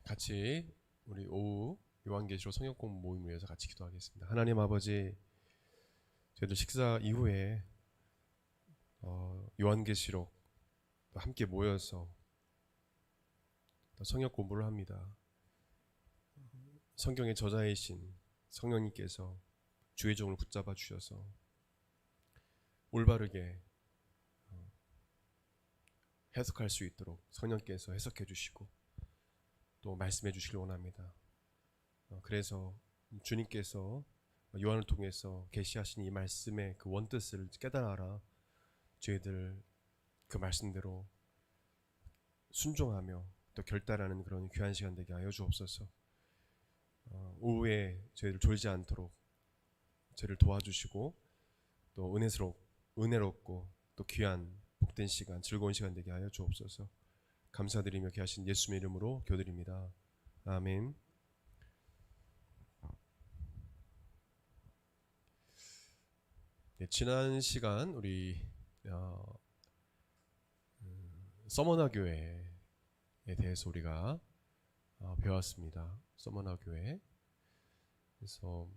같이 우리 오후 요한계시록 성경 공부 모임을 위해서 같이 기도하겠습니다. 하나님 아버지, 저희들 식사 이후에 요한계시록 함께 모여서 성경 공부를 합니다. 성경의 저자이신 성령님께서 주의 종을 붙잡아 주셔서 올바르게 해석할 수 있도록 성령께서 해석해 주시고 또 말씀해 주시길 원합니다. 그래서 주님께서 요한을 통해서 계시하신 이 말씀의 그 원뜻을 깨달아라, 저희들 그 말씀대로 순종하며 또 결단하는 그런 귀한 시간 되게 하여 주옵소서. 오후에 저희들 졸지 않도록 저희를 도와주시고 또 은혜롭고 또 귀한 복된 시간, 즐거운 시간 되게 하여 주옵소서. 감사드리며 귀하신 예수님의 이름으로 기도드립니다. 아멘. 네, 지난 시간 우리 서머나 교회에 대해서 우리가 배웠습니다. 서머나 교회. 그래서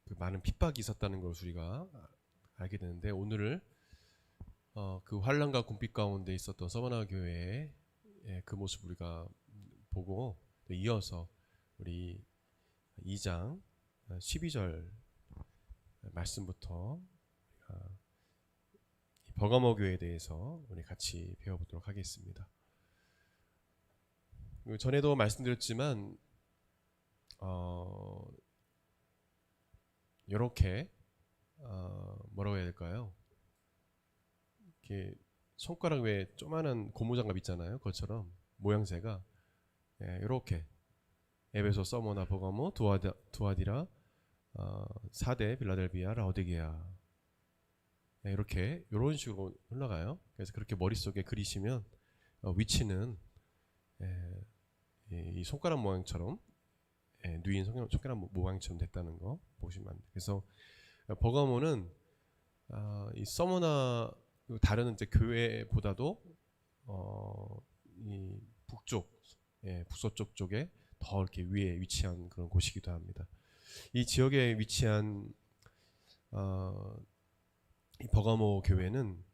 그 많은 핍박이 있었다는 걸 우리가 알게 되는데, 오늘을 그 환란과 궁핍 가운데 있었던 서머나 교회의 그 모습 우리가 보고, 이어서 우리 2장 12절 말씀부터 버가모 교회에 대해서 우리 같이 배워보도록 하겠습니다. 전에도 말씀드렸지만 이렇게 뭐라고 해야 될까요? 이렇게 손가락 외에 조그마한 고무장갑 있잖아요. 그것처럼 모양새가 이렇게 에베소, 서머나, 버가모, 두아디라, 사대, 빌라델비아, 라오디게아, 이렇게 이런 식으로 흘러가요. 그래서 그렇게 머릿속에 그리시면 위치는 이 손가락 모양처럼 누인 손가락 모양처럼 됐다는 거 보시면 안 돼요. 그래서 버가모는 이 서머나 다른 이제 교회보다도 이 북서쪽 쪽에 더 이렇게 위에 위치한 그런 곳이기도 합니다. 이 지역에 위치한 이 버가모 교회는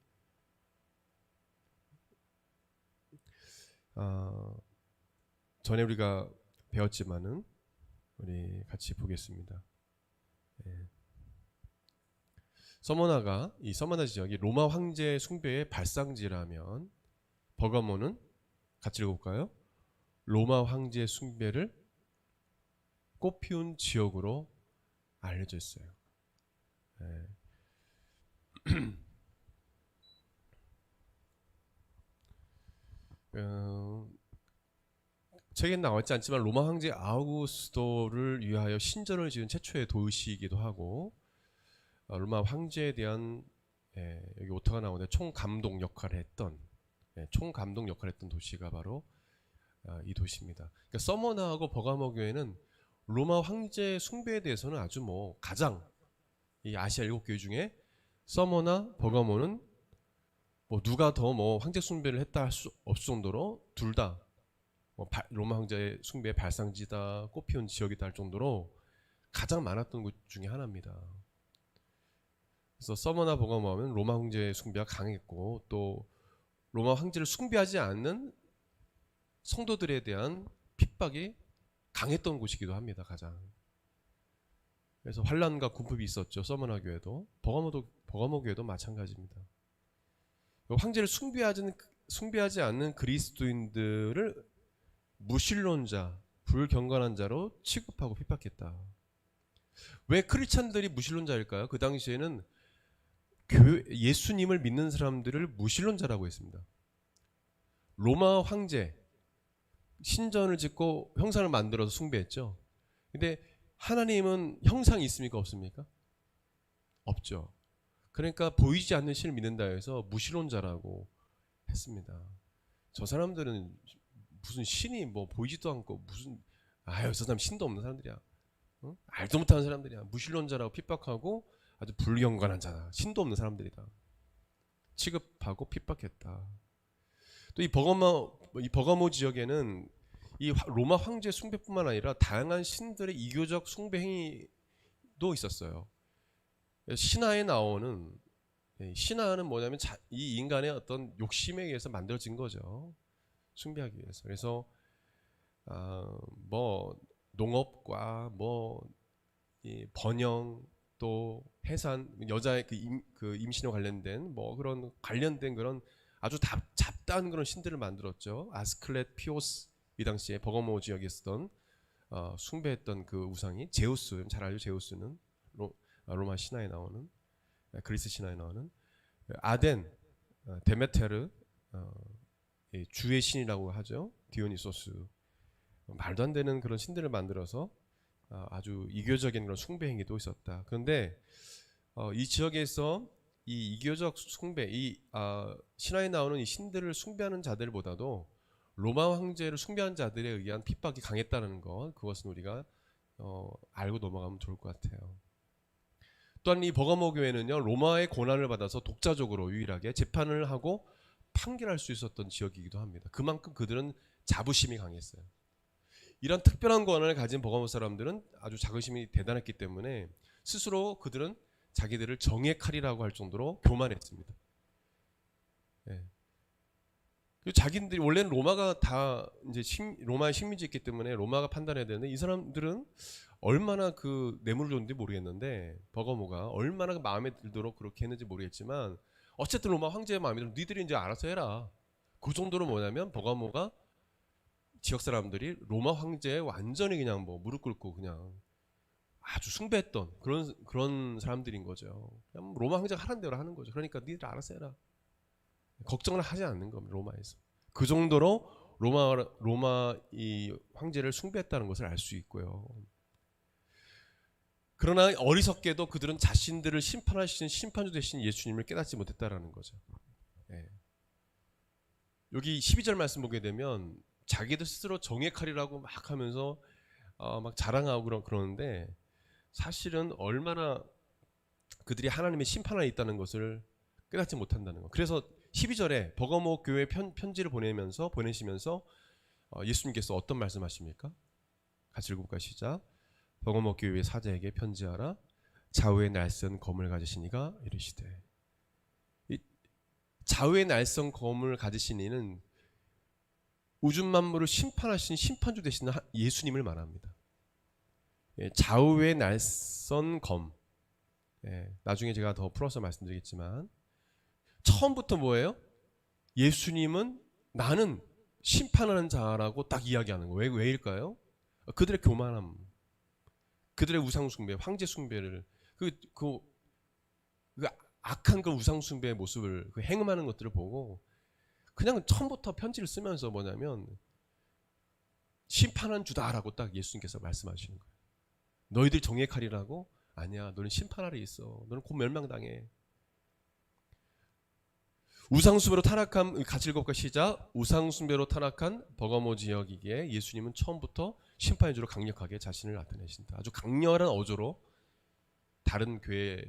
전에 우리가 배웠지만은 우리 같이 보겠습니다. 서머나가, 이 서머나 지역이 로마 황제 숭배의 발상지라면, 버가모는 같이 읽어볼까요? 로마 황제 숭배를 꽃피운 지역으로 알려져 있어요. 책에 나왔지 않지만 로마 황제 아우구스토를 위하여 신전을 지은 최초의 도시이기도 하고, 로마 황제에 대한 여기 오타가 나오는데 총감독 역할을 했던 도시가 바로 이 도시입니다. 그러니까 서머나하고 버가모 교회는 로마 황제 숭배에 대해서는 아주 가장 이 아시아 7교회 중에 서머나 버가모는 누가 더 황제 숭배를 했다 할 수 없을 정도로 둘 다 로마 황제 숭배의 발상지다, 꽃피운 지역이다 할 정도로 가장 많았던 곳 중에 하나입니다. 그래서 서머나 버가모 하면 로마 황제 숭배가 강했고, 또 로마 황제를 숭배하지 않는 성도들에 대한 핍박이 강했던 곳이기도 합니다. 가장. 그래서 환란과 군핍이 있었죠. 서머나 교회도, 버가모 교회도 마찬가지입니다. 황제를 숭배하지 않는 그리스도인들을 무신론자, 불경건한 자로 취급하고 핍박했다. 왜 크리스찬들이 무신론자일까요? 그 당시에는 예수님을 믿는 사람들을 무신론자라고 했습니다. 로마 황제 신전을 짓고 형상을 만들어서 숭배했죠. 근데 하나님은 형상이 있습니까? 없습니까? 없죠. 그러니까 보이지 않는 신을 믿는다 해서 무신론자라고 했습니다. 저 사람들은 무슨 신이 보이지도 않고 저 사람 신도 없는 사람들이야. 응? 알도 못하는 사람들이야. 무신론자라고 핍박하고 아주 불경건한 자다, 신도 없는 사람들이다 취급하고 핍박했다. 또 이 이 버가모 지역에는 이 로마 황제 숭배뿐만 아니라 다양한 신들의 이교적 숭배 행위도 있었어요. 신화에 나오는 신화는 뭐냐면 이 인간의 어떤 욕심에 의해서 만들어진 거죠. 숭배하기 위해서. 그래서 뭐 농업과 뭐 이 번영 또 해산 여자의 그 임신과 관련된 뭐 그런 관련된 그런 아주 잡다한 그런 신들을 만들었죠. 아스클렛, 피오스 이 당시에 버가모 지역에 쓰던 숭배했던 그 우상이 제우스, 잘 알죠. 제우스는 로마 신화에 나오는 그리스 신화에 나오는 아덴, 데메테르 주의 신이라고 하죠. 디오니소스. 말도 안 되는 그런 신들을 만들어서 아주 이교적인 그런 숭배 행위도 있었다. 그런데 이 지역에서 이 이교적 숭배, 신화에 나오는 이 신들을 숭배하는 자들보다도 로마 황제를 숭배한 자들에 의한 핍박이 강했다는 것, 그것은 우리가 알고 넘어가면 좋을 것 같아요. 또한 이 버가모 교회는요, 로마의 고난을 받아서 독자적으로 유일하게 재판을 하고 판결할 수 있었던 지역이기도 합니다. 그만큼 그들은 자부심이 강했어요. 이런 특별한 권한을 가진 버가모 사람들은 아주 자긍심이 대단했기 때문에 스스로 그들은 자기들을 정의 칼이라고 할 정도로 교만했습니다. 자기들이 원래는 로마가 다 이제 로마의 식민지였기 때문에 로마가 판단해야 되는데 이 사람들은 얼마나 그 뇌물을 줬는지 모르겠는데 버가모가 얼마나 마음에 들도록 그렇게 했는지 모르겠지만 어쨌든 로마 황제의 마음에 들면 니들이 이제 알아서 해라. 그 정도로 뭐냐면 버가모가 지역 사람들이 로마 황제에 완전히 그냥 뭐 무릎 꿇고 그냥 아주 숭배했던 그런 사람들인 거죠. 그냥 로마 황제가 하는 대로 하는 거죠. 그러니까 니들 알아서 해라. 걱정을 하지 않는 겁니다. 로마에서. 그 정도로 로마 이 황제를 숭배했다는 것을 알 수 있고요. 그러나 어리석게도 그들은 자신들을 심판하시는 심판주 되신 예수님을 깨닫지 못했다라는 거죠. 여기 12절 말씀 보게 되면 자기들 스스로 정의 칼이라고 막 하면서 막 자랑하고 그러는데 사실은 얼마나 그들이 하나님의 심판 안에 있다는 것을 깨닫지 못한다는 거. 그래서 12절에 버가모 교회 편지를 보내시면서 예수님께서 어떤 말씀하십니까? 같이 읽어볼까요? 시작. 버가모 교회 사자에게 편지하라. 좌우의 날선 검을 가지신 이가 이르시되. 이 좌우의 날선 검을 가지신 이는 우주 만물을 심판하신 심판주 되시는 예수님을 말합니다. 좌우의 날선 검. 나중에 제가 더 풀어서 말씀드리겠지만 처음부터 뭐예요? 예수님은 나는 심판하는 자라고 딱 이야기하는 거예요. 왜일까요? 그들의 교만함, 그들의 우상 숭배, 황제 숭배를 그 악한 그 우상 숭배의 모습을 행음하는 것들을 보고 그냥 처음부터 편지를 쓰면서 뭐냐면 심판한 주다라고 딱 예수님께서 말씀하시는 거예요. 너희들 정의 칼이라고? 아니야, 너는 심판 아래 있어. 너는 곧 멸망당해. 우상숭배로 타락한, 같이 읽어볼까 시작. 우상숭배로 타락한 버가모 지역이기에 예수님은 처음부터 심판의 주로 강력하게 자신을 나타내신다. 아주 강렬한 어조로 다른 교회에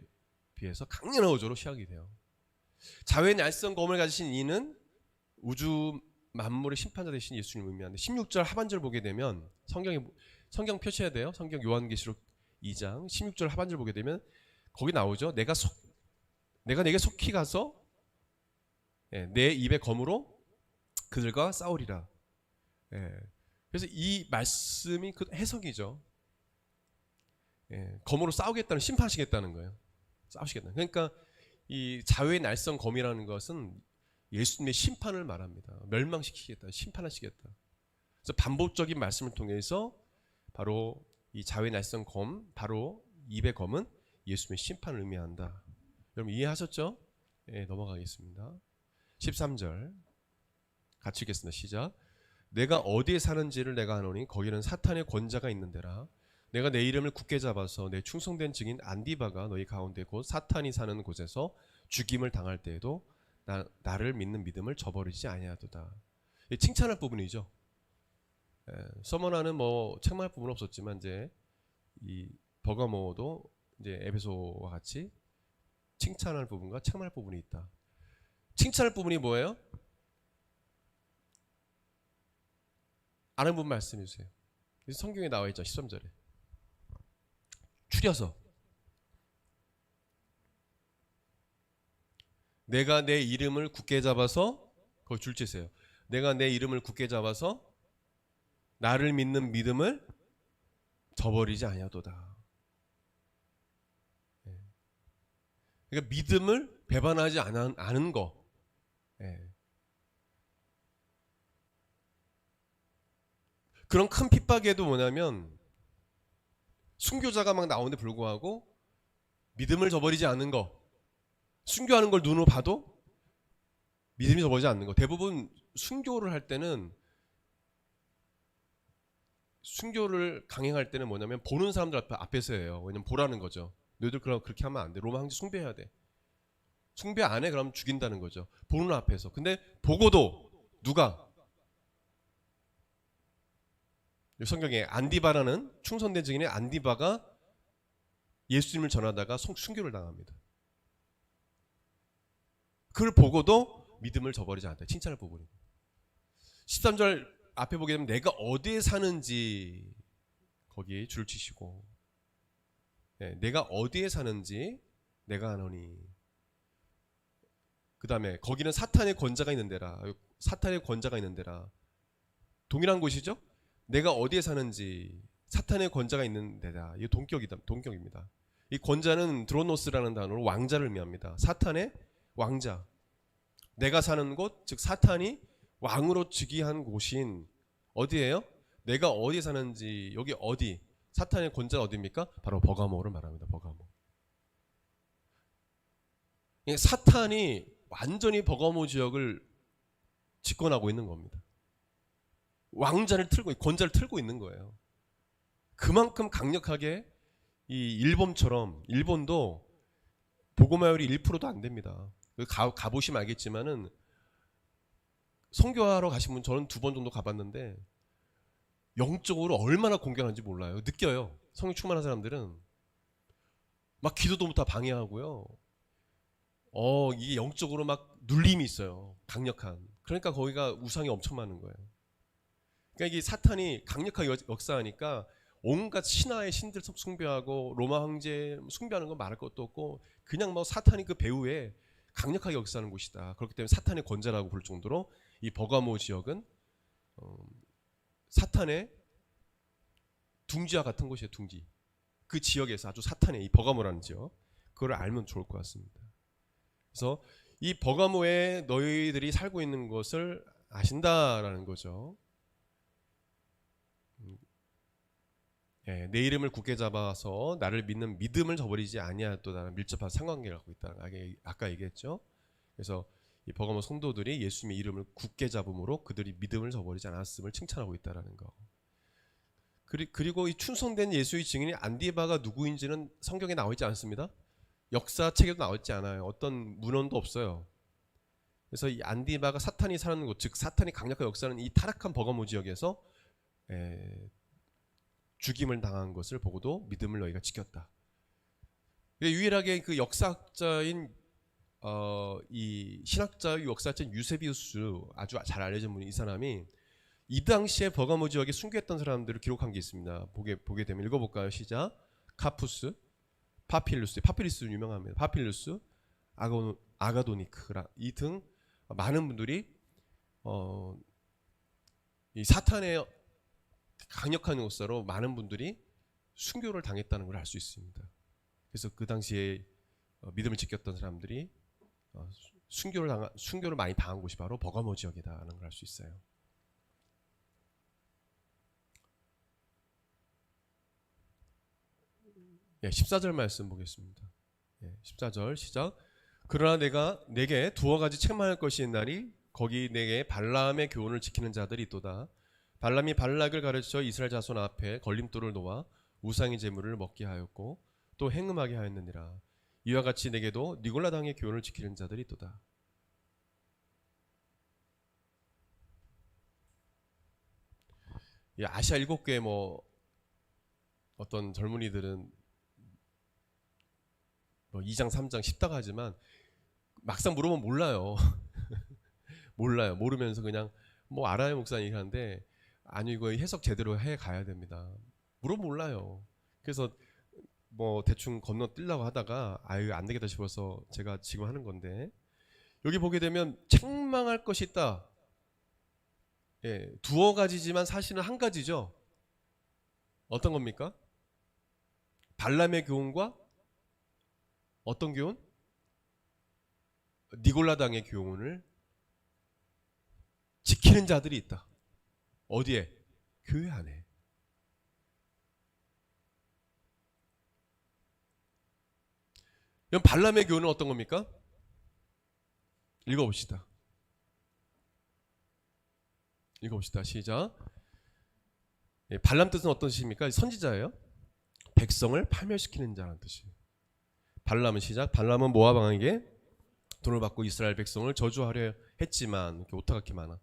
비해서 강렬한 어조로 시작이 돼요. 자외의 날선 검을 가지신 이는 우주 만물의 심판자 되신 예수님을 의미하는데 16절 하반절 보게 되면 성경 펴셔야 돼요. 성경 요한계시록 2장 16절 하반절 보게 되면 거기 나오죠. 내가 내게 속히 가서 내 입의 검으로 그들과 싸우리라. 그래서 이 말씀이 그 해석이죠. 검으로 싸우겠다는, 심판하시겠다는 거예요. 싸우시겠다. 그러니까 이 자외의 날선 검이라는 것은 예수님의 심판을 말합니다. 멸망시키겠다, 심판하시겠다. 그래서 반복적인 말씀을 통해서 바로 이 자외의 날선 검, 바로 입의 검은 예수님의 심판을 의미한다. 여러분 이해하셨죠? 넘어가겠습니다. 13절 같이 읽겠습니다. 시작. 내가 어디에 사는지를 내가 아노니 거기는 사탄의 권자가 있는 데라. 내가 내 이름을 굳게 잡아서 내 충성된 증인 안디바가 너희 가운데 곧 사탄이 사는 곳에서 죽임을 당할 때에도 나를 믿는 믿음을 저버리지 아니하도다. 칭찬할 부분이죠. 서머나는 뭐 책망할 부분은 없었지만 이제 이 버가모도 이제 에베소와 같이 칭찬할 부분과 책망할 부분이 있다. 칭찬할 부분이 뭐예요? 아는 분 말씀해 주세요. 성경에 나와 있죠. 13절에. 추려서 내가 내 이름을 굳게 잡아서, 그거 줄치세요. 내가 내 이름을 굳게 잡아서 나를 믿는 믿음을 저버리지 아니하도다. 그러니까 믿음을 배반하지 않은 거. 그런 큰 핍박에도 뭐냐면 순교자가 막 나오는데 불구하고 믿음을 저버리지 않는 거, 순교하는 걸 눈으로 봐도 믿음이 저버리지 않는 거. 대부분 순교를 할 때는, 순교를 강행할 때는 뭐냐면 보는 사람들 앞에서 해요. 왜냐면 보라는 거죠. 너희들 그렇게 하면 안 돼. 로마 황제 숭배해야 돼. 숭배 안 해? 그럼 죽인다는 거죠. 보는 앞에서. 근데 보고도 누가? 성경에 안디바라는 충성된 증인의 안디바가 예수님을 전하다가 순교를 당합니다. 그걸 보고도 믿음을 저버리지 않다. 칭찬을 부분입니다. 13절 앞에 보게 되면 내가 어디에 사는지 거기에 줄 치시고, 내가 어디에 사는지 내가 아노니. 그 다음에 거기는 사탄의 권자가 있는 데라. 사탄의 권자가 있는 데라. 동일한 곳이죠. 내가 어디에 사는지 사탄의 권자가 있는 데다. 이 동격입니다. 이 권자는 드로노스라는 단어로 왕자를 의미합니다. 사탄의 왕자. 내가 사는 곳, 즉 사탄이 왕으로 즉위한 곳인 어디예요? 내가 어디에 사는지, 여기 어디? 사탄의 권자 어디입니까? 바로 버가모를 말합니다. 버가모. 사탄이 완전히 버가모 지역을 집권하고 있는 겁니다. 왕자를 틀고, 권자를 틀고 있는 거예요. 그만큼 강력하게 이 일본처럼, 일본도 복음화율이 1%도 안 됩니다. 가보시면 알겠지만은, 선교하러 가신 분, 저는 2번 정도 가봤는데 영적으로 얼마나 공격하는지 몰라요. 느껴요. 성령 충만한 사람들은 막 기도도 다 방해하고요. 이게 영적으로 막 눌림이 있어요. 강력한. 그러니까 거기가 우상이 엄청 많은 거예요. 그러니까 이게 사탄이 강력하게 역사하니까 온갖 신화의 신들 숭배하고 로마 황제 숭배하는 거 말할 것도 없고, 그냥 뭐 사탄이 그 배후에 강력하게 역사하는 곳이다. 그렇기 때문에 사탄의 권자라고 부를 정도로 이 버가모 지역은 사탄의 둥지와 같은 곳이에요. 둥지. 그 지역에서 아주 사탄의, 이 버가모라는 지역, 그걸 알면 좋을 것 같습니다. 그래서 이 버가모에 너희들이 살고 있는 것을 아신다라는 거죠. 내 이름을 굳게 잡아서 나를 믿는 믿음을 저버리지 아니하도다라는 밀접한 상관계를 갖고 있다. 아까 얘기했죠. 그래서 이 버가모 성도들이 예수님의 이름을 굳게 잡음으로 그들이 믿음을 저버리지 않았음을 칭찬하고 있다라는 거. 그리고 이 충성된 예수의 증인이 안디바가 누구인지는 성경에 나와 있지 않습니다. 역사책에도 나와 있지 않아요. 어떤 문헌도 없어요. 그래서 이 안디바가 사탄이 사는 곳, 즉 사탄이 강력하게 역사하는 이 타락한 버가모 지역에서 죽임을 당한 것을 보고도 믿음을 너희가 지켰다. 유일하게 그 역사학자인 이 신학자의 역사자인 유세비우스, 아주 잘 알려진 분이, 이 사람이 이 당시에 버가모 지역에 순교했던 사람들을 기록한 게 있습니다. 보게 되면 읽어볼까요? 시작. 카푸스, 파피루스 유명합니다. 파피루스, 아가도니크라 이 등 많은 분들이 이 사탄의 강력한 역사로 많은 분들이 순교를 당했다는 걸 알 수 있습니다. 그래서 그 당시에 믿음을 지켰던 사람들이 순교를 많이 당한 곳이 바로 버가모 지역이다라는 걸 알 수 있어요. 예, 14절 말씀 보겠습니다. 14절 시작. 그러나 내가 내게 두어 가지 책망할 것이 있나니 거기 내게 발람의 교훈을 지키는 자들이 있도다. 발람이 발락을 가르쳐 이스라엘 자손 앞에 걸림돌을 놓아 우상의 제물을 먹게 하였고 또 행음하게 하였느니라. 이와 같이 내게도 니골라당의 교훈을 지키는 자들이 있도다. 아시아 7개 뭐 어떤 젊은이들은 뭐 2장 3장 쉽다고 하지만 막상 물어보면 몰라요. 몰라요. 모르면서 그냥 뭐 알아요 목사님 하는데, 아니 이거 해석 제대로 해 가야 됩니다. 물론 몰라요. 그래서 뭐 대충 건너뛰려고 하다가 아유 안 되겠다 싶어서 제가 지금 하는 건데, 여기 보게 되면 책망할 것이 있다. 예, 두어 가지지만 사실은 한 가지죠. 어떤 겁니까? 발람의 교훈과 어떤 교훈? 니골라당의 교훈을 지키는 자들이 있다. 어디에? 교회 안에. 그럼 발람의 교훈은 어떤 겁니까? 읽어봅시다. 읽어봅시다. 시작. 예, 발람 뜻은 어떤 뜻입니까? 선지자예요. 백성을 파멸시키는 자라는 뜻이에요. 발람은 시작. 발람은 모압 왕에게 돈을 받고 이스라엘 백성을 저주하려 했지만, 이렇게 오타가 이렇게 많아.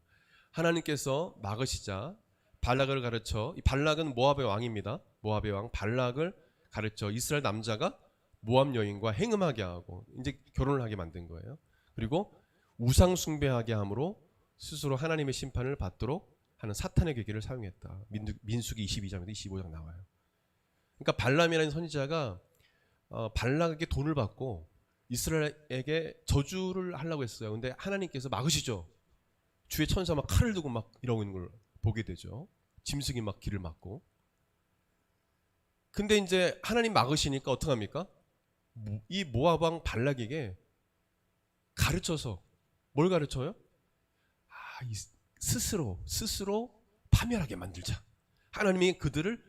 하나님께서 막으시자 발락을 가르쳐, 이 발락은 모압의 왕입니다. 모압의 왕 발락을 가르쳐 이스라엘 남자가 모압 여인과 행음하게 하고 이제 결혼을 하게 만든 거예요. 그리고 우상 숭배하게 함으로 스스로 하나님의 심판을 받도록 하는 사탄의 계기를 사용했다. 민수기 22장에서 25장 나와요. 그러니까 발람이라는 선지자가 발락에게 돈을 받고 이스라엘에게 저주를 하려고 했어요. 근데 하나님께서 막으시죠. 주의 천사 막 칼을 두고 막 이러고 있는 걸 보게 되죠. 짐승이 막 길을 막고. 근데 이제 하나님 막으시니까 어떡합니까? 이 모압 왕 발락에게 가르쳐서 뭘 가르쳐요? 스스로 파멸하게 만들자. 하나님이 그들을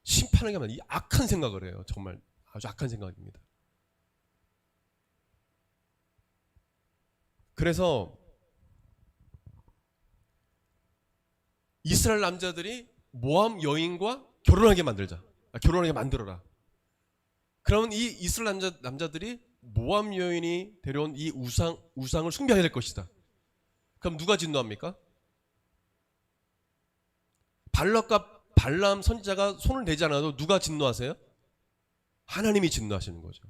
심판하게 만들자. 이 악한 생각을 해요. 정말 아주 악한 생각입니다. 그래서 이스라엘 남자들이 모압 여인과 결혼하게 만들자. 결혼하게 만들어라. 그러면 이 이스라엘 남자들이 모압 여인이 데려온 이 우상을 숭배해야 될 것이다. 그럼 누가 진노합니까? 발락과 발람 선지자가 손을 대지 않아도 누가 진노하세요? 하나님이 진노하시는 거죠.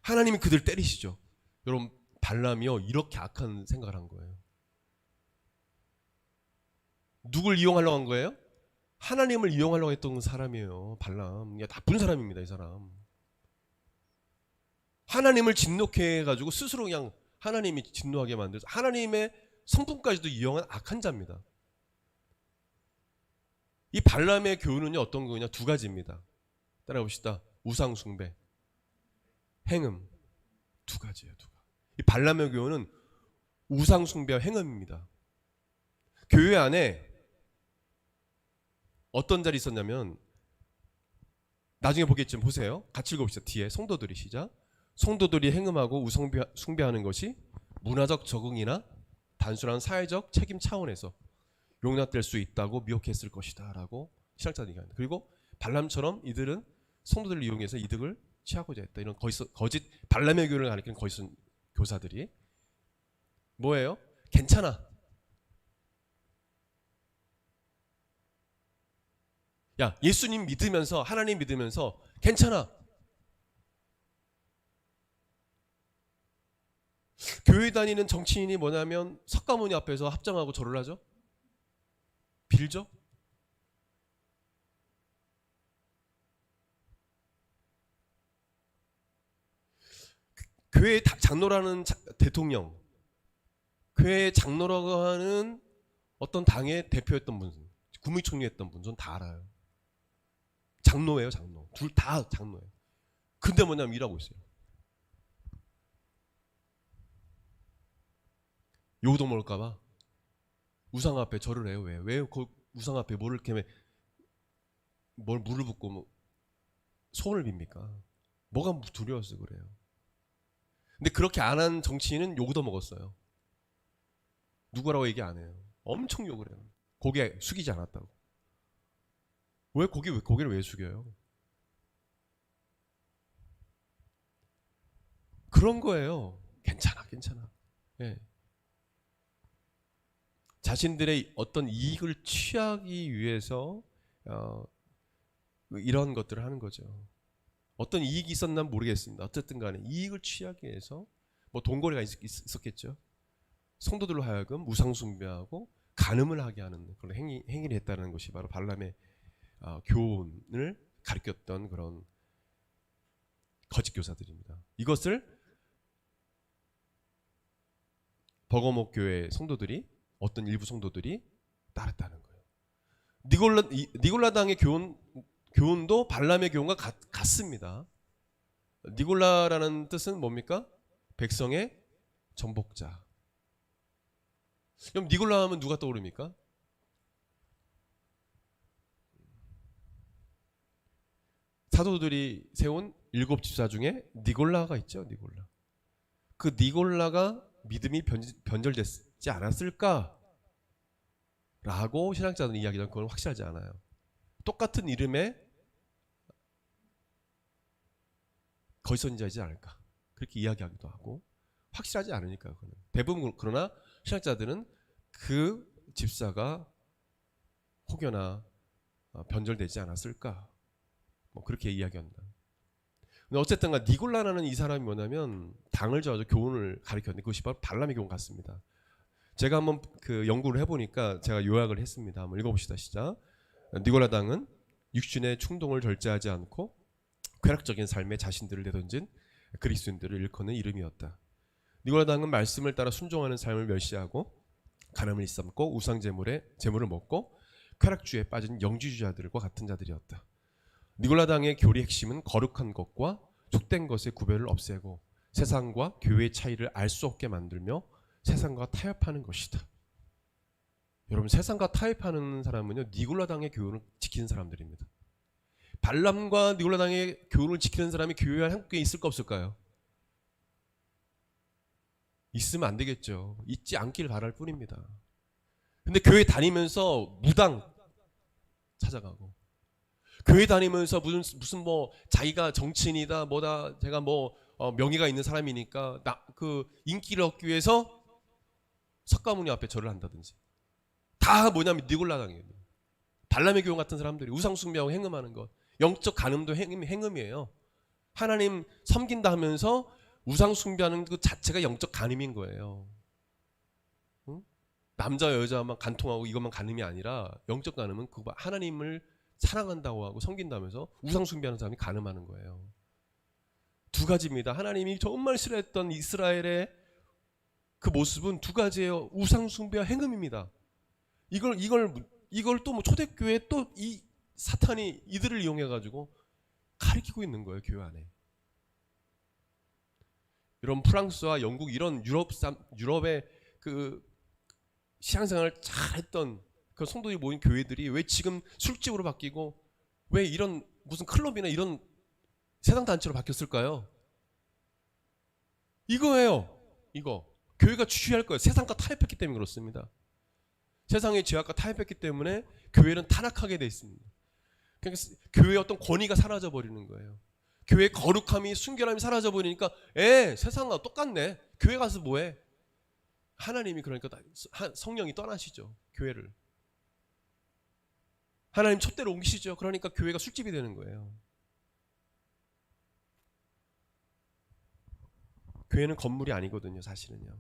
하나님이 그들 때리시죠. 여러분, 발람이요 이렇게 악한 생각을 한 거예요. 누굴 이용하려고 한 거예요? 하나님을 이용하려고 했던 사람이에요. 발람. 나쁜 사람입니다, 이 사람. 하나님을 진노케 해가지고 스스로 그냥 하나님이 진노하게 만들어서 하나님의 성품까지도 이용한 악한 자입니다. 이 발람의 교훈은요 어떤 거냐? 두 가지입니다. 따라봅시다. 우상 숭배, 행음. 두 가지예요. 두 가지. 이 발람의 교훈은 우상 숭배와 행음입니다. 교회 안에 어떤 자리 있었냐면, 나중에 보겠지만 보세요. 같이 읽어봅시다. 뒤에 성도들이 시작. 성도들이 행음하고 우상 숭배하는 것이 문화적 적응이나 단순한 사회적 책임 차원에서 용납될 수 있다고 미혹했을 것이다 라고 신학자들이 얘기합니다. 그리고 발람처럼 이들은 성도들을 이용해서 이득을 취하고자 했다. 이런 거짓 발람의 교훈을 가리키는 거짓 교사들이 뭐예요? 괜찮아. 야, 예수님 믿으면서 하나님 믿으면서 괜찮아. 교회 다니는 정치인이 뭐냐면 석가모니 앞에서 합장하고 절을 하죠. 빌죠. 교회 장로라는 대통령, 교회 장로라고 하는 어떤 당의 대표였던 분, 국무총리였던 분, 전 다 알아요. 장로예요, 장로. 둘 다 장로예요. 근데 뭐냐면 일하고 있어요. 욕도 먹을까봐 우상 앞에 절을 해요. 왜 그 우상 앞에 뭘 물을 붓고 뭐 소원을 빕니까? 뭐가 두려워서 그래요. 근데 그렇게 안 한 정치인은 욕도 먹었어요. 누구라고 얘기 안 해요. 엄청 욕을 해요. 고개 숙이지 않았다고. 왜 고개를 왜 숙여요? 그런 거예요. 괜찮아. 예. 자신들의 어떤 이익을 취하기 위해서 이런 것들을 하는 거죠. 어떤 이익이 있었나 모르겠습니다. 어쨌든 간에 이익을 취하기 위해서 뭐 돈거래가 있었겠죠. 성도들로 하여금 우상 숭배하고 간음을 하게 하는 그런 행위를 했다는 것이 바로 발람의 교훈을 가르쳤던 그런 거짓 교사들입니다. 이것을 버거목 교회 성도들이, 어떤 일부 성도들이 따랐다는 거예요. 니골라당의 교훈도 발람의 교훈과 같습니다. 니골라라는 뜻은 뭡니까? 백성의 정복자. 그럼 니골라 하면 누가 떠오릅니까? 사도들이 세운 7 집사 중에 니골라가 있죠. 니골라. 그 니골라가 믿음이 변절됐지 않았을까? 라고 신학자들은 이야기하지만 그건 확실하지 않아요. 똑같은 이름의 거짓 선지자이지 않을까? 그렇게 이야기하기도 하고, 확실하지 않으니까 그거는. 대부분 그러나 신학자들은 그 집사가 혹여나 변절되지 않았을까? 뭐 그렇게 이야기한다. 근데 어쨌든가 니골라라는 이 사람이 뭐냐면 당을 저어서 교훈을 가르쳤는데 그것이 바로 발람의 교훈 같습니다. 제가 한번 그 연구를 해보니까 제가 요약을 했습니다. 한번 읽어봅시다. 시작. 니골라 당은 육신의 충동을 절제하지 않고 쾌락적인 삶에 자신들을 내던진 그리스도인들을 일컫는 이름이었다. 니골라 당은 말씀을 따라 순종하는 삶을 멸시하고 간음을 일삼고 우상 제물을 먹고 쾌락주의에 빠진 영지주의자들과 같은 자들이었다. 니골라 당의 교리 핵심은 거룩한 것과 속된 것의 구별을 없애고 세상과 교회의 차이를 알 수 없게 만들며 세상과 타협하는 것이다. 여러분, 세상과 타협하는 사람은요, 니골라 당의 교훈을 지키는 사람들입니다. 발람과 니골라 당의 교훈을 지키는 사람이 교회 안 한국에 있을까 없을까요? 있으면 안 되겠죠. 있지 않기를 바랄 뿐입니다. 근데 교회 다니면서 무당 찾아가고, 교회 다니면서 무슨 뭐 자기가 정치인이다 뭐다, 제가 뭐 명예가 있는 사람이니까 그 인기를 얻기 위해서 석가모니 앞에 절을 한다든지, 다 뭐냐면 니골라 당이에요. 발람의 교훈 같은 사람들이 우상 숭배하고 행음하는 것, 영적 간음도 행음이에요. 하나님 섬긴다 하면서 우상 숭배하는 그 자체가 영적 간음인 거예요. 응? 남자 여자만 간통하고 이것만 간음이 아니라 영적 간음은 그 하나님을 사랑한다고 하고 섬긴다면서 우상 숭배하는 사람이 간음하는 거예요. 두 가지입니다. 하나님이 정말 싫어했던 이스라엘의 그 모습은 두 가지예요. 우상 숭배와 행음입니다. 이걸 또 뭐 초대교회 또 이 사탄이 이들을 이용해 가지고 가르치고 있는 거예요, 교회 안에. 이런 프랑스와 영국 이런 유럽의 그 신앙생활을 잘했던 그 성도들이 모인 교회들이 왜 지금 술집으로 바뀌고 왜 이런 무슨 클럽이나 이런 세상 단체로 바뀌었을까요? 이거예요. 이거 교회가 주의할 거예요. 세상과 타협했기 때문에 그렇습니다. 세상의 죄악과 타협했기 때문에 교회는 타락하게 돼 있습니다. 그러니까 교회의 어떤 권위가 사라져 버리는 거예요. 교회의 거룩함이, 순결함이 사라져 버리니까 세상과 똑같네. 교회 가서 뭐해? 하나님이 그러니까 성령이 떠나시죠. 교회를. 하나님 촛대로 옮기시죠. 그러니까 교회가 술집이 되는 거예요. 교회는 건물이 아니거든요, 사실은요.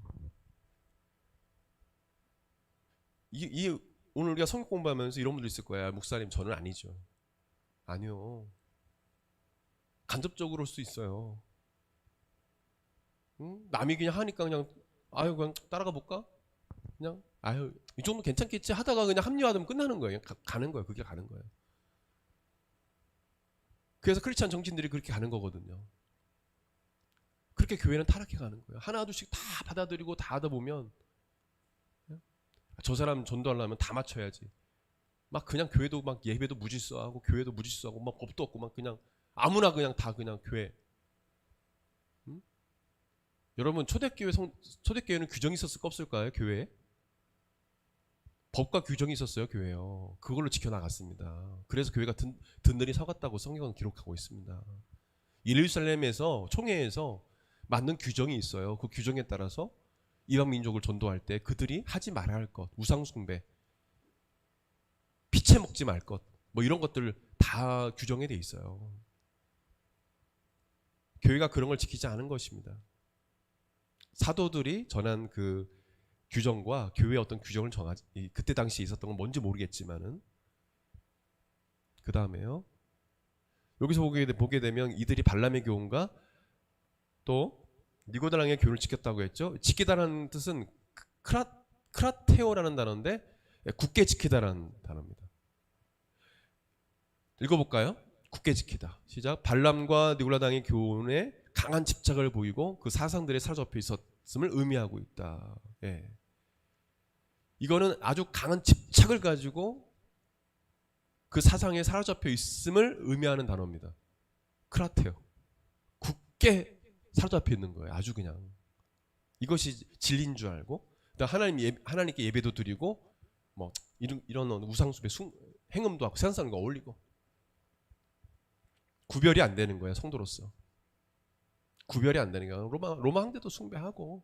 오늘 우리가 성경 공부하면서 이런 분들 있을 거야. 목사님, 저는 아니죠. 아니요. 간접적으로 올 수 있어요. 응? 남이 그냥 하니까 그냥 그냥 따라가 볼까? 그냥 이 정도 괜찮겠지 하다가 그냥 합리화되면 끝나는 거예요. 가는 거예요. 그게 가는 거예요. 그래서 크리스찬 정치인들이 그렇게 가는 거거든요. 그렇게 교회는 타락해 가는 거예요. 하나둘씩 다 받아들이고 다 하다 보면 저 사람 전도하려면 다 맞춰야지. 막 그냥 교회도 막 예배도 무질서하고 교회도 무질서하고 막 법도 없고 막 그냥 아무나 그냥 다 그냥 교회. 응? 여러분, 초대교회는 규정이 있었을까 없을까요? 교회에? 법과 규정이 있었어요. 교회요. 그걸로 지켜나갔습니다. 그래서 교회가 든든히 서갔다고 성경은 기록하고 있습니다. 예루살렘에서 총회에서 만든 규정이 있어요. 그 규정에 따라서 이방 민족을 전도할 때 그들이 하지 말아야 할 것, 우상 숭배, 피채 먹지 말 것, 뭐 이런 것들 다 규정에 돼 있어요. 교회가 그런 걸 지키지 않은 것입니다. 사도들이 전한 그 규정과 교회의 어떤 규정을 정하지, 그때 당시에 있었던 건 뭔지 모르겠지만은, 그 다음에요. 여기서 보게 되면 이들이 발람의 교훈과 또 니고달랑의 교훈을 지켰다고 했죠. 지키다라는 뜻은 크라테오라는 단어인데 굳게 지키다라는 단어입니다. 읽어볼까요? 굳게 지키다. 시작. 발람과 니고라당의 교훈에 강한 집착을 보이고 그 사상들에 사로잡혀 있었음을 의미하고 있다. 예. 이거는 아주 강한 집착을 가지고 그 사상에 사로잡혀 있음을 의미하는 단어입니다. 크라테오. 굳게 사로잡혀 있는 거예요. 아주 그냥. 이것이 진리인 줄 알고, 하나님께 예배도 드리고, 뭐 이런 우상숭배, 행음도 하고 세상 사람과 어울리고, 구별이 안 되는 거예요. 성도로서 구별이 안 되는 거예요. 로마 황제도 숭배하고,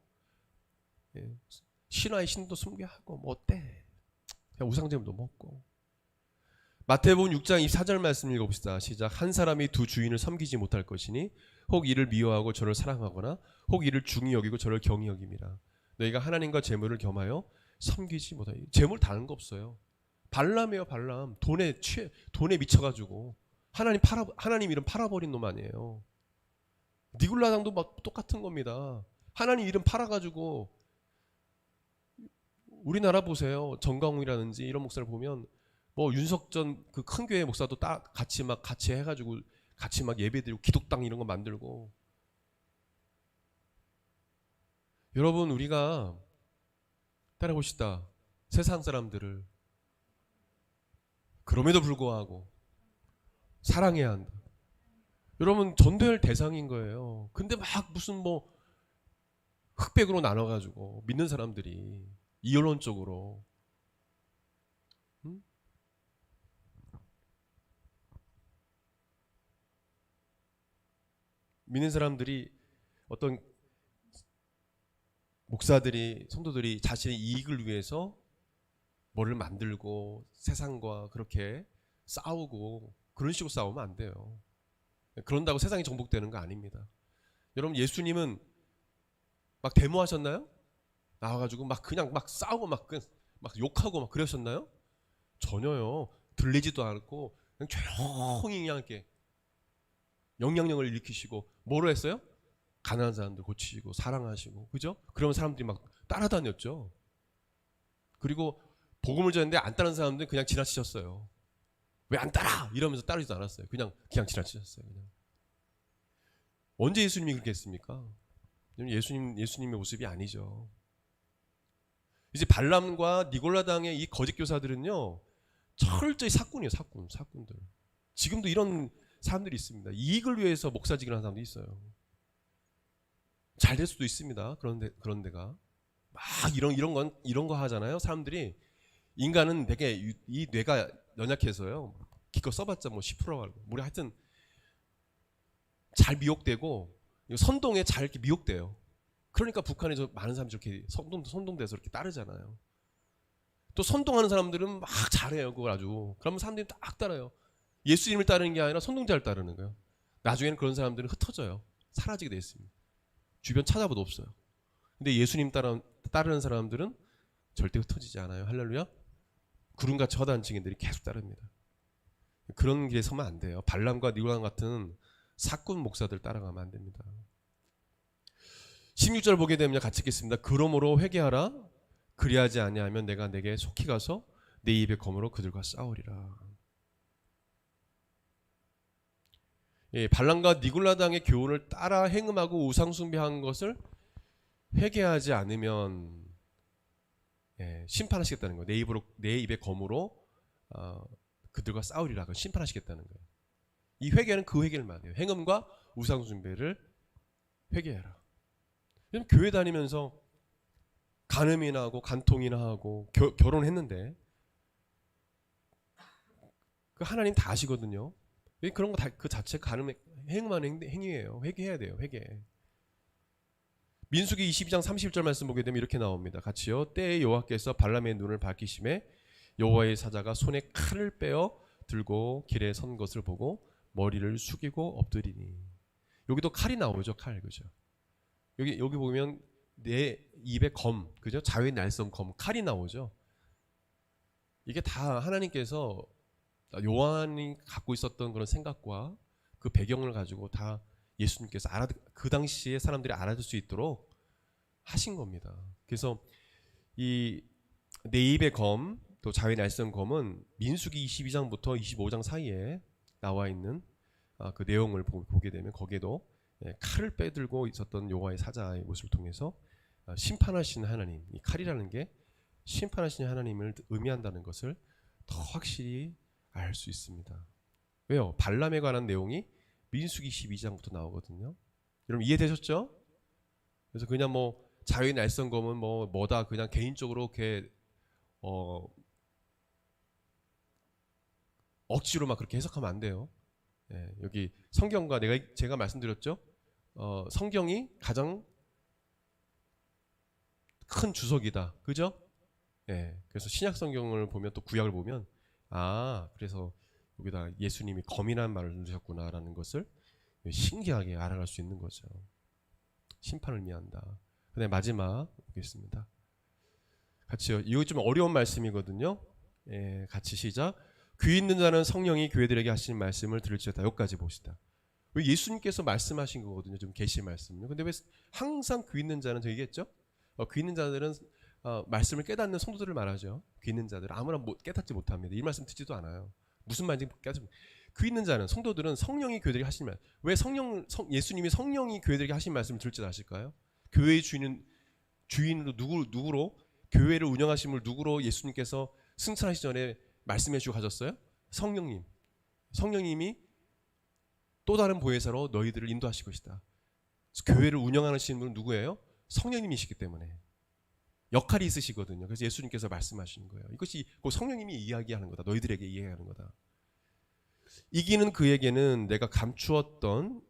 예. 신화의 신도 숭배하고, 뭐 어때? 그냥 우상제물도 먹고. 마태복음 6장 24절 말씀 읽어봅시다. 시작. 한 사람이 두 주인을 섬기지 못할 것이니 혹 이를 미워하고 저를 사랑하거나 혹 이를 중히 여기고 저를 경히 여김이라. 너희가 하나님과 재물을 겸하여 섬기지 못하니. 재물 다른 거 없어요. 발람이에요. 발람. 돈에 미쳐가지고 하나님 이름 팔아버린 놈 아니에요. 니굴라당도 막 똑같은 겁니다. 하나님 이름 팔아가지고, 우리나라 보세요. 정강훈이라든지 이런 목사를 보면 뭐 윤석전 그 큰 교회 목사도 같이 해가지고 같이 막 예배드리고 기독당 이런 거 만들고. 여러분, 우리가 따라봅시다. 세상 사람들을. 그럼에도 불구하고 사랑해야 한다. 여러분, 전도할 대상인 거예요. 근데 막 무슨 뭐 흑백으로 나눠가지고 믿는 사람들이 이론적으로, 믿는 사람들이, 어떤 목사들이, 성도들이 자신의 이익을 위해서 뭐를 만들고 세상과 그렇게 싸우고 그런 식으로 싸우면 안 돼요. 그런다고 세상이 정복되는 거 아닙니다. 여러분, 예수님은 막 데모하셨나요? 나와가지고 막 그냥 막 싸우고 막 욕하고 막 그러셨나요? 전혀요. 들리지도 않고 그냥 조용히 그냥 이렇게 영향력을 일으키시고, 뭐로 했어요? 가난한 사람들 고치시고 사랑하시고, 그죠? 그러면 사람들이 막 따라다녔죠. 그리고 복음을 전했는데 안 따르는 사람들은 그냥 지나치셨어요. 왜 안 따라? 이러면서 따르지도 않았어요. 그냥 지나치셨어요. 그냥. 언제 예수님이 그렇게 했습니까? 예수님의 모습이 아니죠. 이제 발람과 니골라당의 이 거짓 교사들은요, 철저히 사꾼이에요. 사꾼들. 지금도 이런 사람들이 있습니다. 이익을 위해서 목사직을 하는 사람도 있어요. 잘 될 수도 있습니다. 그런 데가 막 이런 거 하잖아요. 사람들이. 인간은 되게 이 뇌가 연약해서요. 기껏 써봤자 뭐 10% 알고. 우리 하여튼 잘 미혹되고 선동에 잘 이렇게 미혹돼요. 그러니까 북한에서 많은 사람들이 이렇게 선동돼서 이렇게 따르잖아요. 또 선동하는 사람들은 막 잘해요. 그걸 아주. 그러면 사람들이 딱 따라요. 예수님을 따르는 게 아니라 선동자를 따르는 거예요. 나중에는 그런 사람들은 흩어져요. 사라지게 돼 있습니다. 주변 찾아봐도 없어요. 근데 예수님 따르는 사람들은 절대 흩어지지 않아요. 할렐루야. 구름같이 허다한 증인들이 계속 따릅니다. 그런 길에 서면 안 돼요. 발람과 니고랑 같은 사꾼 목사들 따라가면 안 됩니다. 16절 보게 되면 같이 읽겠습니다. 그러므로 회개하라. 그리하지 아니하면 내가 내게 속히 가서 내 입의 검으로 그들과 싸우리라. 예, 발람과 니골라당의 교훈을 따라 행음하고 우상숭배한 것을 회개하지 않으면, 예, 심판하시겠다는 거예요. 내 입의 검으로 그들과 싸우리라. 심판하시겠다는 거예요. 이 회개는 그 회개를 말해요. 행음과 우상숭배를 회개해라. 교회 다니면서 간음이나 하고 간통이나 하고 결혼했는데 그 하나님 다 아시거든요. 그런 거 다 그 자체 행음하는 행위예요. 회개해야 돼요. 회개. 민수기 22장 30절 말씀 보게 되면 이렇게 나옵니다. 같이요. 때에 여호와께서 발람의 눈을 밝히심에 여호와의 사자가 손에 칼을 빼어 들고 길에 선 것을 보고 머리를 숙이고 엎드리니. 여기도 칼이 나오죠. 칼, 그죠? 여기 보면 내 입에 검, 그죠? 자외 날선 검, 칼이 나오죠. 이게 다 하나님께서 요한이 갖고 있었던 그런 생각과 그 배경을 가지고 다 예수님께서 그 당시에 사람들이 알아들 수 있도록 하신 겁니다. 그래서 이 내 입의 검, 또 자외 날선 검은 민수기 22장부터 25장 사이에 나와 있는 그 내용을 보게 되면 거기에도 칼을 빼들고 있었던 여호와의 사자의 모습을 통해서 심판하시는 하나님, 이 칼이라는 게 심판하시는 하나님을 의미한다는 것을 더 확실히 알 수 있습니다. 왜요? 발람에 관한 내용이 민수기 12장부터 나오거든요. 여러분 이해되셨죠? 그래서 그냥 뭐 자외 날선 검은 뭐다 그냥 개인적으로 이렇게 억지로 막 그렇게 해석하면 안 돼요. 여기 성경과 제가 말씀드렸죠. 성경이 가장 큰 주석이다. 그죠? 그래서 신약 성경을 보면 또 구약을 보면 그래서 여기다 예수님이 검이라는 말을 넣으셨구나라는 것을 신기하게 알아갈 수 있는 거죠. 심판을 의미한다. 그다음에 마지막 보겠습니다. 같이요. 이거 좀 어려운 말씀이거든요. 같이 시작. 귀 있는 자는 성령이 교회들에게 하시는 말씀을 들을지어다. 여기까지 봅시다. 왜 예수님께서 말씀하신 거거든요. 좀 계시 말씀요. 근데 왜 항상 귀 있는 자는 저 얘기했죠? 귀 있는 자들은 말씀을 깨닫는 성도들을 말하죠. 귀 있는 자들 아무나 깨닫지 못합니다. 이 말씀 듣지도 않아요. 무슨 말인지 깨닫지 못. 귀 있는 자는 성도들은 성령이 교회들에게 하신 말. 왜 예수님이 성령이 교회들에게 하신 말씀을 들을지 아실까요? 교회의 주인으로 누구로 교회를 운영하신 분 누구로 예수님께서 승천하시기 전에 말씀해 주고 가셨어요? 성령님. 성령님이 또 다른 보혜사로 너희들을 인도하실 것이다. 교회를 운영하시는 분은 누구예요? 성령님이시기 때문에 역할이 있으시거든요. 그래서 예수님께서 말씀하시는 거예요. 이것이 그 성령님이 이야기하는 거다. 너희들에게 이야기하는 거다. 이기는 그에게는 내가 감추었던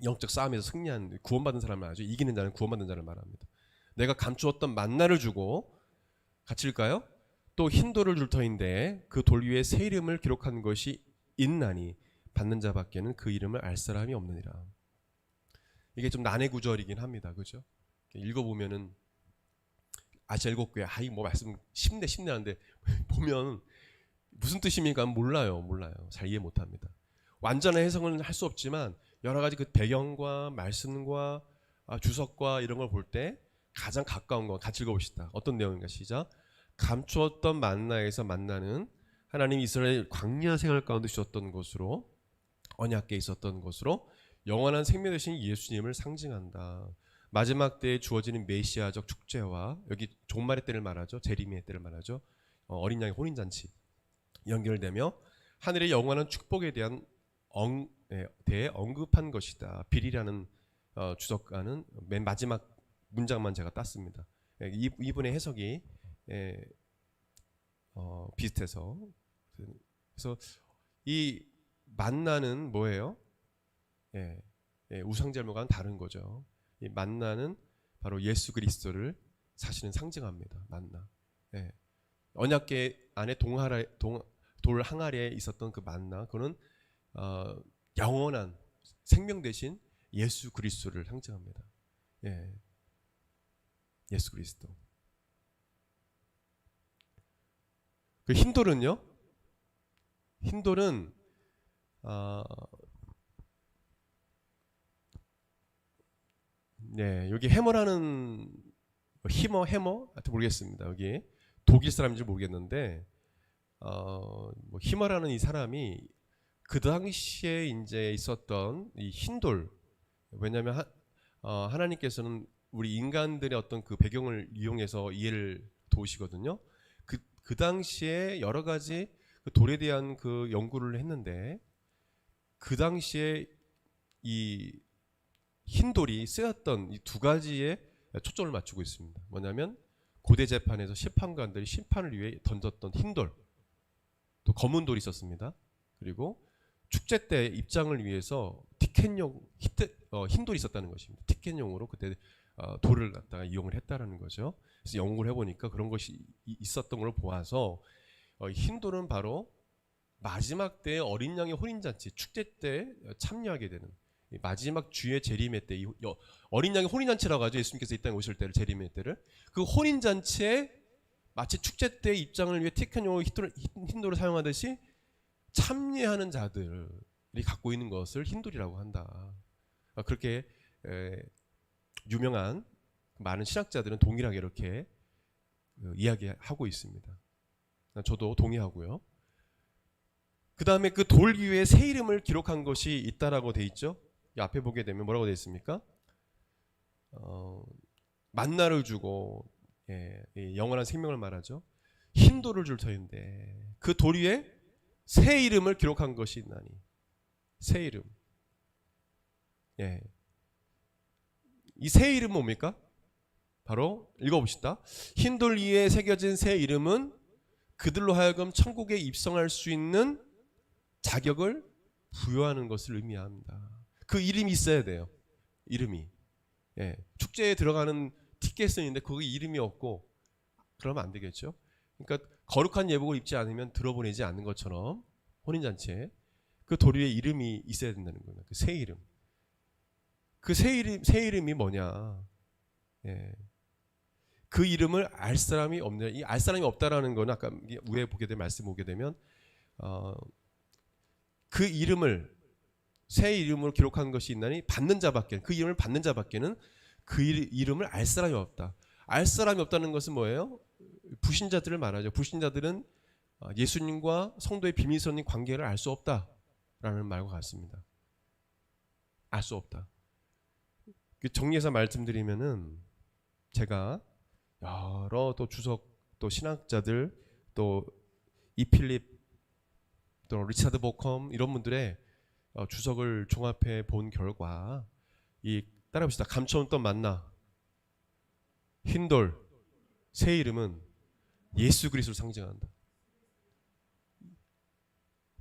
영적 싸움에서 승리한 구원받은 사람을 말하죠. 이기는 자는 구원받는 자를 말합니다. 내가 감추었던 만나를 주고 같이 읽까요? 또 흰 돌을 줄 터인데 그 돌 위에 새 이름을 기록한 것이 있나니 받는 자밖에는 그 이름을 알 사람이 없느니라. 이게 좀 난해 구절이긴 합니다. 그죠? 읽어보면은 아시아 7교회 이거 뭐 말씀 쉽네 하는데 보면 무슨 뜻입니까? 몰라요. 잘 이해 못합니다. 완전한 해석은 할 수 없지만 여러 가지 그 배경과 말씀과 주석과 이런 걸 볼 때 가장 가까운 거 같이 읽어봅시다. 어떤 내용인가 시작. 감추었던 만나에서 만나는 하나님 이스라엘 광야 생활 가운데 주셨던 것으로 언약궤에 있었던 것으로 영원한 생명 되신 예수님을 상징한다. 마지막 때에 주어지는 메시아적 축제와 여기 종말의 때를 말하죠. 재림의 때를 말하죠. 어린 양의 혼인잔치 연결되며 하늘의 영원한 축복에 대한 대해 언급한 것이다. 빌이라는 주석가는 맨 마지막 문장만 제가 땄습니다. 이분의 해석이 비슷해서 그래서 이 만나는 뭐예요? 우상절모과는 다른 거죠. 이 만나는 바로 예수 그리스도를 사실은 상징합니다. 만나. 언약궤 안에 돌 항아리에 있었던 그 만나, 그는 영원한 생명 대신 예수 그리스도를 상징합니다. 예수 그리스도. 그 흰돌은요? 흰돌은 여기 해머라는 해머 하여튼 모르겠습니다. 여기 독일 사람인지 모르겠는데 뭐 히머라는 이 사람이 그 당시에 이제 있었던 이 흰돌, 왜냐하면 하나님께서는 우리 인간들의 어떤 그 배경을 이용해서 이해를 도우시거든요. 그 당시에 여러 가지 그 돌에 대한 그 연구를 했는데 그 당시에 이 흰돌이 쓰였던 이 두 가지에 초점을 맞추고 있습니다. 뭐냐면 고대 재판에서 심판관들이 심판을 위해 던졌던 흰돌, 또 검은 돌이 있었습니다. 그리고 축제 때 입장을 위해서 흰돌이 있었다는 것입니다. 티켓용으로 그때 돌을 갖다가 이용을 했다라는 거죠. 그래서 연구를 해보니까 그런 것이 있었던 걸 보아서 흰돌은 바로 마지막 때의 어린 양의 혼인잔치 축제 때 참여하게 되는 마지막 주의 재림의 때, 어린 양의 혼인잔치라고 하죠. 예수님께서 이 땅에 오실 때를, 재림의 때를. 그 혼인잔치에 마치 축제 때 입장을 위해 택한 용어 힌도를 사용하듯이 참여하는 자들이 갖고 있는 것을 힌돌이라고 한다. 그렇게 유명한 많은 신학자들은 동일하게 이렇게 이야기하고 있습니다. 저도 동의하고요. 그 다음에 그 돌 위에 새 이름을 기록한 것이 있다라고 돼 있죠. 이 앞에 보게 되면 뭐라고 돼 있습니까? 만나를 주고 영원한 생명을 말하죠. 흰 돌을 줄 터인데 그 돌 위에 새 이름을 기록한 것이 있나니. 새 이름. 이 새 이름은 뭡니까? 바로 읽어봅시다. 흰 돌 위에 새겨진 새 이름은 그들로 하여금 천국에 입성할 수 있는 자격을 부여하는 것을 의미합니다. 그 이름이 있어야 돼요. 이름이. 축제에 들어가는 티켓은 있는데 거기 이름이 없고 그러면 안 되겠죠. 그러니까 거룩한 예복을 입지 않으면 들어보내지 않는 것처럼 혼인잔치에 그 돌 위에 이름이 있어야 된다는 거예요. 그 새 이름. 그 새 이름이 뭐냐? 그 이름을 알 사람이 없냐? 이 알 사람이 없다라는 거는 아까 위에 보게 되면 말씀 보게 되면 그 이름을 새 이름으로 기록한 것이 있나니 받는 자밖에 그 이름을 받는 자밖에는 그 이름을 알 사람이 없다. 알 사람이 없다는 것은 뭐예요? 불신자들을 말하죠. 불신자들은 예수님과 성도의 비밀스러운 관계를 알 수 없다라는 말과 같습니다. 알 수 없다. 정리해서 말씀드리면은 제가 여러 또 주석 또 신학자들 또 이필립 또 리차드 보컴 이런 분들의 주석을 종합해 본 결과 이 따라봅시다. 감춰온던 만나, 흰돌, 새 이름은 예수 그리스도를 상징한다.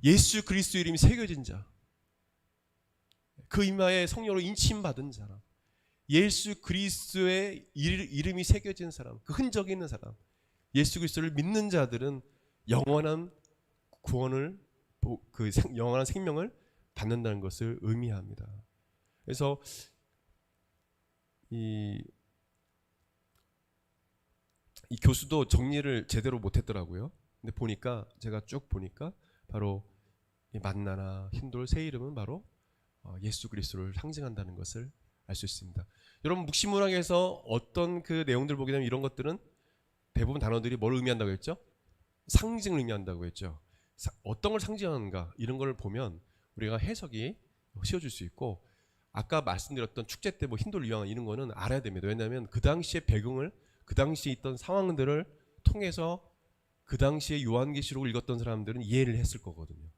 예수 그리스도 이름이 새겨진 자, 그 이마에 성령으로 인침받은 사람, 예수 그리스도의 이름이 새겨진 사람, 그 흔적이 있는 사람, 예수 그리스도를 믿는 자들은 영원한 구원을, 그 영원한 생명을 받는다는 것을 의미합니다. 그래서 이 교수도 정리를 제대로 못했더라고요. 근데 보니까 제가 쭉 보니까 바로 이 만나나 흰돌 새 이름은 바로 예수 그리스도를 상징한다는 것을 알 수 있습니다. 여러분 묵시문학에서 어떤 그 내용들 보게 되면 이런 것들은 대부분 단어들이 뭘 의미한다고 했죠? 상징을 의미한다고 했죠. 어떤 걸 상징하는가 이런 걸 보면 우리가 해석이 쉬워질 수 있고 아까 말씀드렸던 축제 때 뭐 흰돌 유황 이런 거는 알아야 됩니다. 왜냐하면 그 당시의 배경을 그 당시에 있던 상황들을 통해서 그 당시에 요한계시록을 읽었던 사람들은 이해를 했을 거거든요.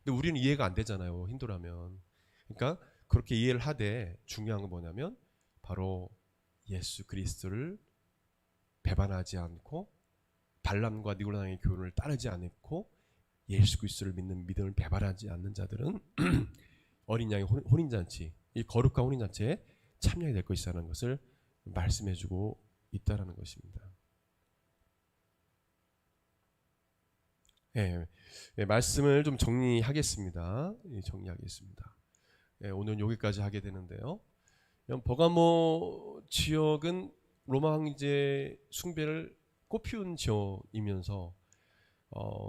근데 우리는 이해가 안 되잖아요. 흰돌하면. 그러니까 그렇게 이해를 하되 중요한 건 뭐냐면 바로 예수 그리스도를 배반하지 않고 발람과 니골라당의 교훈을 따르지 않고 예수 그리스도를 믿는 믿음을 배반하지 않는 자들은 어린 양의 혼인잔치, 이 거룩한 혼인잔치에 참여해야 될 것이라는 것을 말씀해주고 있다라는 것입니다. 말씀을 좀 정리하겠습니다. 오늘 여기까지 하게 되는데요. 버가모 지역은 로마 황제 숭배를 꽃피운 지역이면서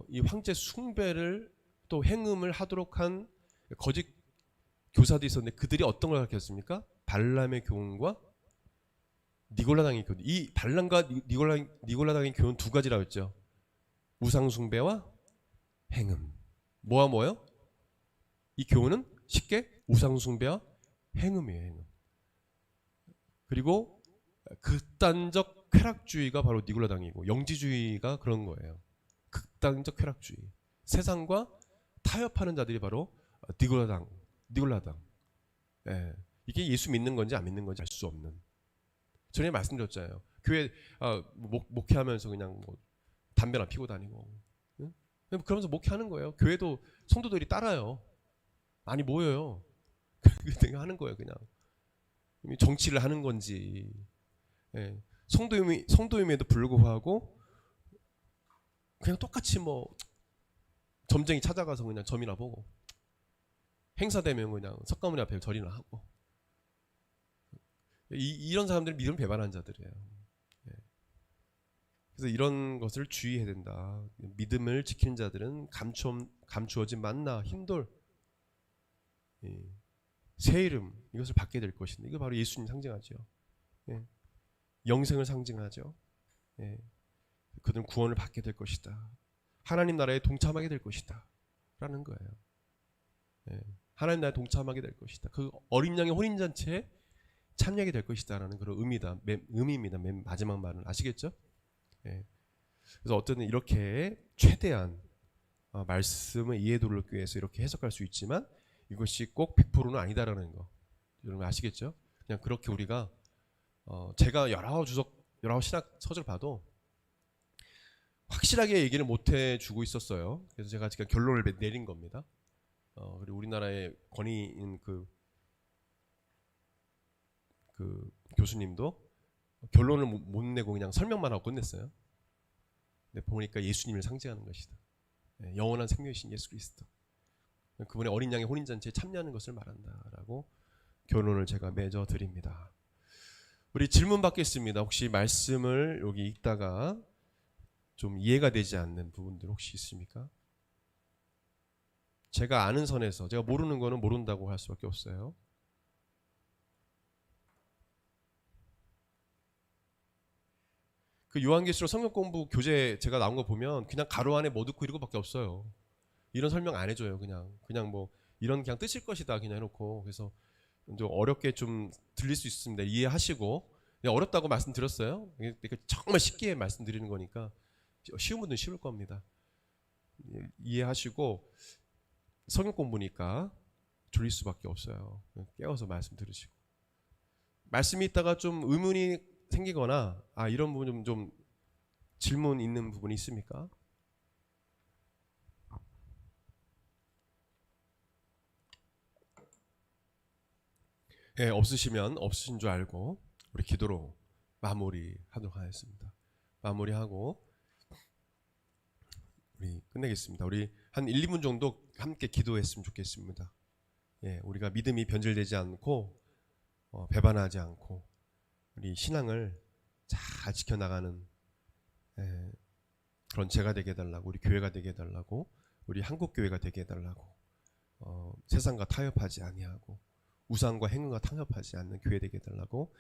이 황제 숭배를 또 행음을 하도록 한 거짓 교사도 있었는데 그들이 어떤 걸 가르쳤습니까? 발람의 교훈과 니골라당의 교훈. 이 발람과 니골라당의 교훈 두 가지라고 했죠. 우상 숭배와 행음. 뭐와 뭐요? 이 교훈은 쉽게 우상 숭배와 행음이에요. 행음. 그리고 극단적 쾌락주의가 바로 니골라당이고 영지주의가 그런 거예요. 극단적 쾌락주의. 세상과 타협하는 자들이 바로 니골라당. 이게 예수 믿는 건지 안 믿는 건지 알 수 없는. 전에 말씀드렸잖아요. 교회 목회하면서 그냥 뭐 담배나 피고 다니고, 응? 그러면서 목회하는 거예요. 교회도 성도들이 따라요. 많이 모여요. 그냥 하는 거예요. 그냥 정치를 하는 건지, 성도임에도 불구하고 그냥 똑같이 뭐 점쟁이 찾아가서 그냥 점이나 보고 행사되면 그냥 석가모니 앞에 절이나 하고, 이런 사람들은 믿음 배반한 자들이에요. 예. 그래서 이런 것을 주의해야 된다. 믿음을 지키는 자들은 감추어진 만나, 힘돌, 새 이름, 이것을 받게 될 것인데, 이거 바로 예수님 상징하죠. 예. 영생을 상징하죠. 예. 그들은 구원을 받게 될 것이다. 하나님 나라에 동참하게 될 것이다 라는 거예요. 예. 하나님 나라에 동참하게 될 것이다. 그 어린 양의 혼인잔치에 참여하게 될 것이다 라는 그런 의미입니다. 맨 마지막 말은 아시겠죠? 예. 그래서 어떤 이렇게 최대한 말씀의 이해도를 위해서 이렇게 해석할 수 있지만 이것이 꼭 100%는 아니다라는 거 여러분 아시겠죠? 그냥 그렇게 우리가 제가 여러 신학 서적을 봐도 확실하게 얘기를 못 해주고 있었어요. 그래서 제가 지금 결론을 내린 겁니다. 그리고 우리나라의 권위인 그 교수님도 결론을 못 내고 그냥 설명만 하고 끝냈어요. 근데 보니까 예수님을 상징하는 것이다. 영원한 생명이신 예수 그리스도. 그분의 어린 양의 혼인잔치에 참여하는 것을 말한다라고 결론을 제가 맺어 드립니다. 우리 질문 받겠습니다. 혹시 말씀을 여기 읽다가 좀 이해가 되지 않는 부분들 혹시 있습니까? 제가 아는 선에서 제가 모르는 거는 모른다고 할 수밖에 없어요. 그 요한계시록 성경 공부 교재 제가 나온 거 보면 그냥 가로 안에 뭐 넣고 이런 거밖에 없어요. 이런 설명 안 해줘요. 그냥 뭐 이런 그냥 뜻일 것이다 그냥 해놓고. 그래서 좀 어렵게 좀 들릴 수 있습니다. 이해하시고. 어렵다고 말씀드렸어요. 정말 쉽게 말씀드리는 거니까 쉬운 분들은 쉬울 겁니다. 이해하시고 성경 공부니까 졸릴 수밖에 없어요. 깨워서 말씀 들으시고. 말씀이 있다가 좀 의문이 생기거나 이런 부분 좀 질문 있는 부분이 있습니까? 예, 없으시면 없으신 줄 알고 우리 기도로 마무리하도록 하겠습니다. 마무리하고 우리 끝내겠습니다. 우리 한 1, 2분 정도 함께 기도했으면 좋겠습니다. 예, 우리가 믿음이 변질되지 않고 배반하지 않고 우리 신앙을 잘 지켜나가는 그런 제가 되게 해달라고, 우리 교회가 되게 해달라고, 우리 한국교회가 되게 해달라고, 세상과 타협하지 아니하고 우상과 행위가 타협하지 않는 교회 되게 해달라고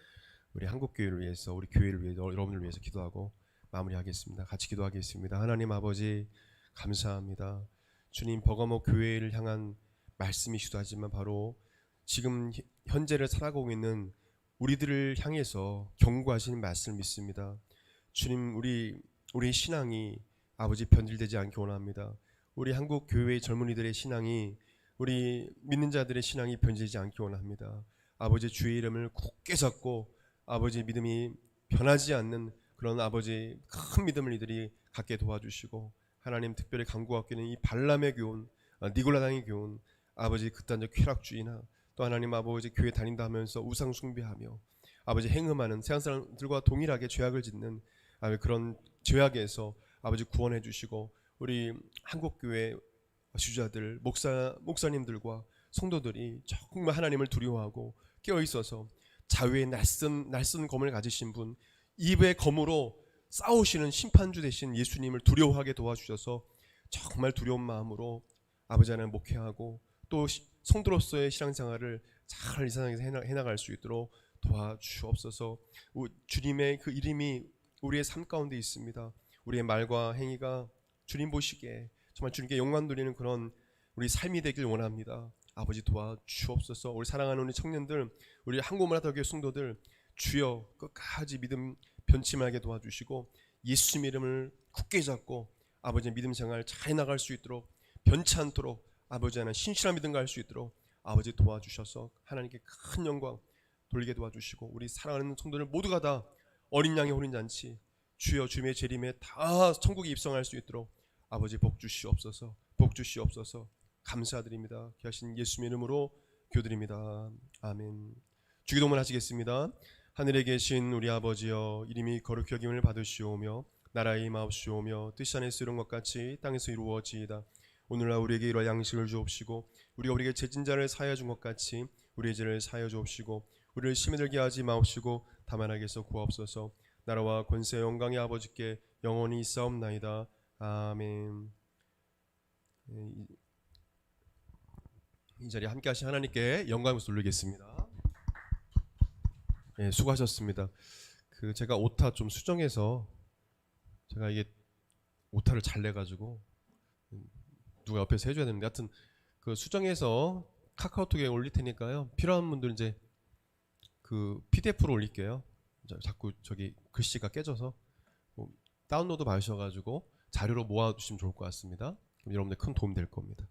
우리 한국교회를 위해서, 우리 교회를 위해서, 여러분을 위해서 기도하고 마무리하겠습니다. 같이 기도하겠습니다. 하나님 아버지 감사합니다. 주님, 버가모 교회를 향한 말씀이시도 하지만 바로 지금 현재를 살아가고 있는 우리들을 향해서 경고하시는 말씀을 믿습니다. 주님, 우리 신앙이 아버지 변질되지 않게 원합니다. 우리 한국 교회의 젊은이들의 신앙이, 우리 믿는 자들의 신앙이 변질되지 않게 원합니다. 아버지 주의 이름을 굳게 잡고 아버지 믿음이 변하지 않는 그런 아버지 큰 믿음을 이들이 갖게 도와주시고, 하나님 특별히 간구하고 있는 이 발람의 교훈, 니골라당의 교훈, 아버지 극단적 쾌락주의나 또 하나님 아버지 교회 다닌다 하면서 우상 숭배하며 아버지 행음하는 세상 사람들과 동일하게 죄악을 짓는 그런 죄악에서 아버지 구원해 주시고, 우리 한국교회 주자들, 목사님들과 성도들이 정말 하나님을 두려워하고 깨어있어서 자유의 날쌘 검을 가지신 분, 입의 검으로 싸우시는 심판주 되신 예수님을 두려워하게 도와주셔서 정말 두려운 마음으로 아버지 하나님 목회하고 또 성도로서의 신앙생활을 잘 이 세상에서 해나갈 수 있도록 도와주옵소서. 주님의 그 이름이 우리의 삶 가운데 있습니다. 우리의 말과 행위가 주님 보시기에 정말 주님께 영광 돌리는 그런 우리 삶이 되길 원합니다. 아버지 도와주옵소서. 우리 사랑하는 우리 청년들, 우리 한국문화대학교 성도들, 주여 끝까지 믿음 변치 말게 도와주시고 예수님 이름을 굳게 잡고 아버지의 믿음 생활 잘 나갈 수 있도록, 변치 않도록 아버지 하나님 신실한 믿음 갈 수 있도록 아버지 도와주셔서 하나님께 큰 영광 돌리게 도와주시고, 우리 사랑하는 성도들 모두가 다 어린 양의 혼인잔치 주여 주님의 재림에 다 천국에 입성할 수 있도록 아버지 복 주시옵소서. 복 주시옵소서. 감사드립니다. 귀하신 예수님 이름으로 기도드립니다. 아멘. 주기도문 하시겠습니다. 하늘에 계신 우리 아버지여, 이름이 거룩히 여김을 받으시오며 나라의 임하옵시오며 뜻이 하늘에서 이룬 것 같이 땅에서 이루어지이다. 오늘날 우리에게 이러한 양식을 주옵시고 우리가 우리에게 죄진 자를 사하여 준 것 같이 우리의 죄를 사하여 주옵시고 우리를 시험에 들게 하지 마옵시고 다만 악에서 구하옵소서. 나라와 권세 영광의 아버지께 영원히 있사옵나이다. 아멘. 이 자리에 함께 하신 하나님께 영광을 돌리겠습니다. 네, 수고하셨습니다. 제가 오타 좀 수정해서 제가 이게 오타를 잘 내가지고 누가 옆에서 해줘야 되는데 하여튼 수정해서 카카오톡에 올릴 테니까요. 필요한 분들 이제 PDF로 올릴게요. 자꾸 저기 글씨가 깨져서 다운로드 받으셔가지고 자료로 모아두시면 좋을 것 같습니다. 그럼 여러분들 큰 도움 될 겁니다.